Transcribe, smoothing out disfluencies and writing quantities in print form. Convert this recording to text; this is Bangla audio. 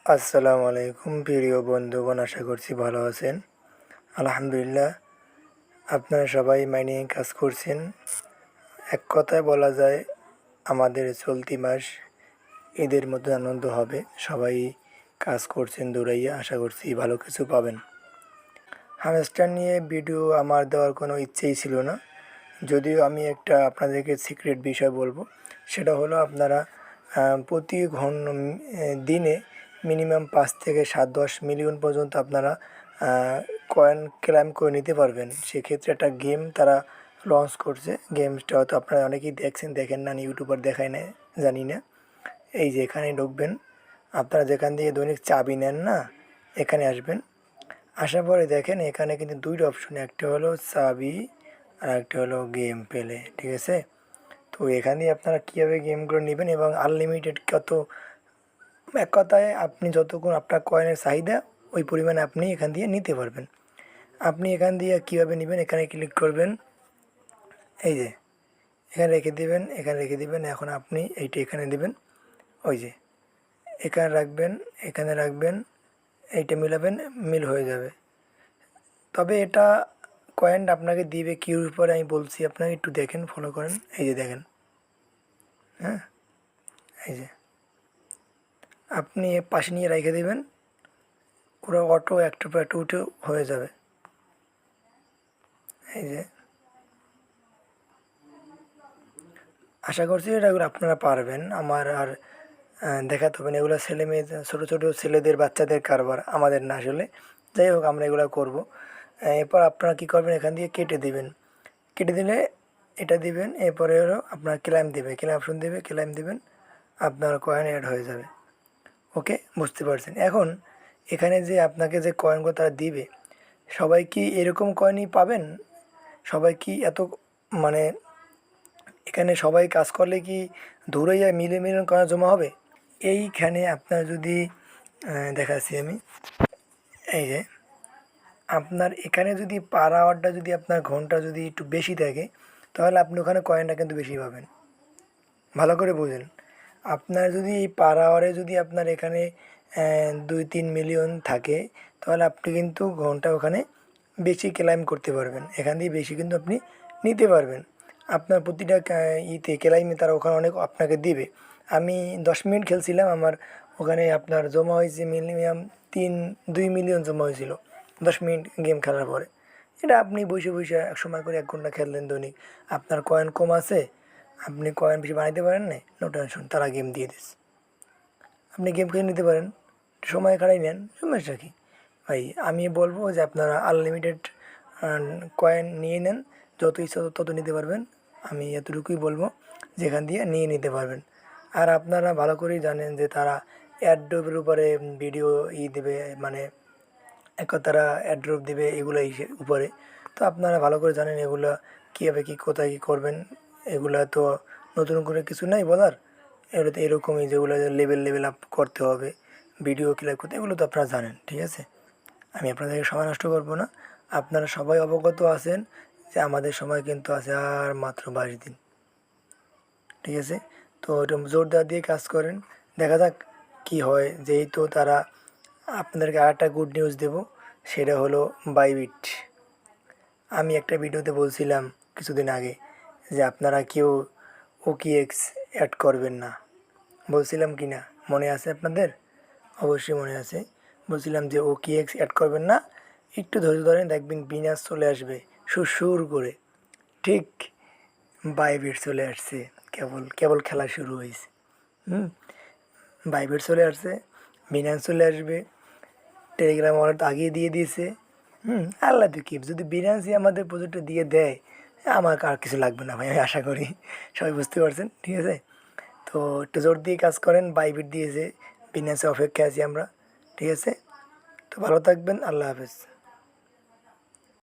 আসসালামু আলাইকুম প্রিয় বন্ধুগণ, আশা করছি ভালো আছেন। আলহামদুলিল্লাহ, আপনারা সবাই মাইনে কাজ করছেন। এক কথায় বলা যায় আমাদের চলতি মাস ঈদের মতো আনন্দ হবে। সবাই কাজ করছেন দৌড়াইয়া, আশা করছি ভালো কিছু পাবেন। হামস্টার নিয়ে ভিডিও আমার দেওয়ার কোনো ইচ্ছেই ছিল না, যদিও আমি একটা আপনাদেরকে সিক্রেট বিষয় বলবো। সেটা হলো আপনারা প্রতি দিনে মিনিমাম ৫ থেকে ৭-১০ মিলিয়ন পর্যন্ত আপনারা কয়েন ক্লেম করে নিতে পারবেন। সেক্ষেত্রে একটা গেম তারা লঞ্চ করছে। গেমসটা হয়তো আপনারা অনেকেই দেখছেন, দেখেন না, ইউটিউবার দেখায় না, জানি না। এই যে এখানে ঢুকবেন, আপনারা যেখান থেকে দৈনিক চাবি নেন না, এখানে আসবেন। আসার পরে দেখেন এখানে কিন্তু দুইটা অপশন, একটা হলো চাবি আর একটা হলো গেম পেলে, ঠিক আছে? তো এখানে আপনারা কীভাবে গেমগুলো নেবেন এবং আনলিমিটেড কত, এক কথায় আপনি যতক্ষণ আপনার কয়েনের চাহিদা ওই পরিমাণে আপনি এখান দিয়ে নিতে পারবেন। আপনি এখান দিয়ে কীভাবে নেবেন, এখানে ক্লিক করবেন, এই যে এখানে রেখে দিবেন, এখানে রেখে দিবেন। এখন আপনি এইটা এখানে দিবেন, ওই যে এখানে রাখবেন, এখানে রাখবেন, এইটা মিলাবেন, মিল হয়ে যাবে। তবে এটা কয়েন আপনাকে দিবে কিউর উপরে আমি বলছি আপনাকে, একটু দেখেন, ফলো করেন। এই যে দেখেন, হ্যাঁ, এই যে আপনি পাশে নিয়ে রেখে দেবেন, ওরা অটো একটু একটু উঠে হয়ে যাবে। এই যে আশা করছি এটা আপনারা পারবেন। আমার আর দেখাতে হবে না, এগুলো ছেলে মেয়ে, ছোটো ছোটো ছেলেদের বাচ্চাদের কারবার, আমাদের না আসলে। যাই হোক, আমরা এগুলো করব। এরপর আপনারা কী করবেন, এখান দিয়ে কেটে দিবেন। কেটে দিলে এটা দিবেন, এরপরে হলো আপনার ক্লেম দেবে, ক্লেম অপশন দেবে, ক্লেম দিবেন, আপনার কয়েন অ্যাড হয়ে যাবে। ওকে, বুঝতে পারছেন? এখন এখানে যে আপনাকে যে কয়েনগুলো তারা দিবে, সবাই কি এরকম কয়েনই পাবেন? সবাই কি এত, মানে এখানে সবাই কাজ করলে কি দৌড়াইয়া মিলিয়ন কয়েন জমা হবে? এইখানে আপনার যদি দেখাচ্ছি আমি, এই যে আপনার এখানে যদি পার আওয়ারটা যদি আপনার ঘন্টা যদি একটু বেশি থাকে, তাহলে আপনি ওখানে কয়েনটা কিন্তু বেশি পাবেন। ভালো করে বুঝেন, আপনার যদি এই পার আওয়ারে যদি আপনার এখানে ২-৩ মিলিয়ন থাকে, তাহলে আপনি কিন্তু ঘন্টা ওখানে বেশি ক্লেম করতে পারবেন, এখান দিয়ে বেশি কিন্তু আপনি নিতে পারবেন। আপনার প্রতিটা ক্লেইমে তারা ওখানে অনেক আপনাকে দিবে। আমি ১০ মিনিট খেলছিলাম, আমার ওখানে আপনার জমা হয়েছে মিনিমাম ২ মিলিয়ন জমা হয়েছিল ১০ মিনিট গেম খেলার পরে। এটা আপনি বসে বসে এক সময় করে ১ ঘন্টা খেললেন দৈনিক, আপনার কয়েন কম আছে, আপনি কয়েন বেশি বানাইতে পারেন না, নো টেনশন, তারা গেম দিয়ে দিচ্ছে, আপনি গেম খেলে নিতে পারেন, সময় খাড়াই নেন, সমস্যা কী ভাই? আমি বলবো যে আপনারা আনলিমিটেড কয়েন নিয়ে নেন, যত ইচ্ছা তত নিতে পারবেন। আমি এতটুকুই বলবো, যেখান দিয়ে নিয়ে নিতে পারবেন। আর আপনারা ভালো করেই জানেন যে তারা অ্যাড্রপের উপরে ভিডিও দেবে, মানে তারা অ্যাড্রপ দেবে এগুলো উপরে। তো আপনারা ভালো করে জানেন এগুলো কীভাবে কী, কোথায় কী করবেন। এগুলা তো নতুন করে কিছু নাই বলার, এগুলো তো এরকমই, যেগুলো লেভেল আপ করতে হবে, ভিডিও ক্লিক করতে, এগুলো তো আপনারা জানেন, ঠিক আছে? আমি আপনাদেরকে সময় নষ্ট করবো না। আপনারা সবাই অবগত আছেন যে আমাদের সময় কিন্তু আছে আর মাত্র ২২ দিন, ঠিক আছে? তো একটু জোরদার দিয়ে কাজ করেন, দেখা যাক কি হয়। যেহেতু তারা, আপনাদেরকে আরেকটা গুড নিউজ দেবো, সেটা হলো বাইবিট। আমি একটা ভিডিওতে বলছিলাম কিছুদিন আগে যে আপনারা কেউ OKX অ্যাড করবেন না, বলছিলাম কি না, মনে আছে আপনাদের? অবশ্যই মনে আছে। বলছিলাম যে OKX অ্যাড করবেন না, একটু ধৈর্য ধরেন, দেখবেন বিনাশ চলে আসবে সুর করে। ঠিক বাইবিট চলে আসছে, কেবল কেবল খেলা শুরু হয়েছে। বাইবিট চলে আসছে, বিনাশ চলে আসবে, টেলিগ্রাম ওয়ালেট আগিয়ে দিয়ে দিয়েছে। আল্লাহ তো কি, যদি বিনান্সই আমাদের প্রজেক্টটা দিয়ে দেয়, আমার আর কিছু লাগবে না ভাই, আমি আশা করি সবাই বুঝতে পারছেন, ঠিক আছে? তো একটু জোর দিয়ে কাজ করেন, বাইবিট দিয়েছে, বিনান্সে অপেক্ষায় আছি আমরা, ঠিক আছে? তো ভালো থাকবেন, আল্লাহ হাফেজ।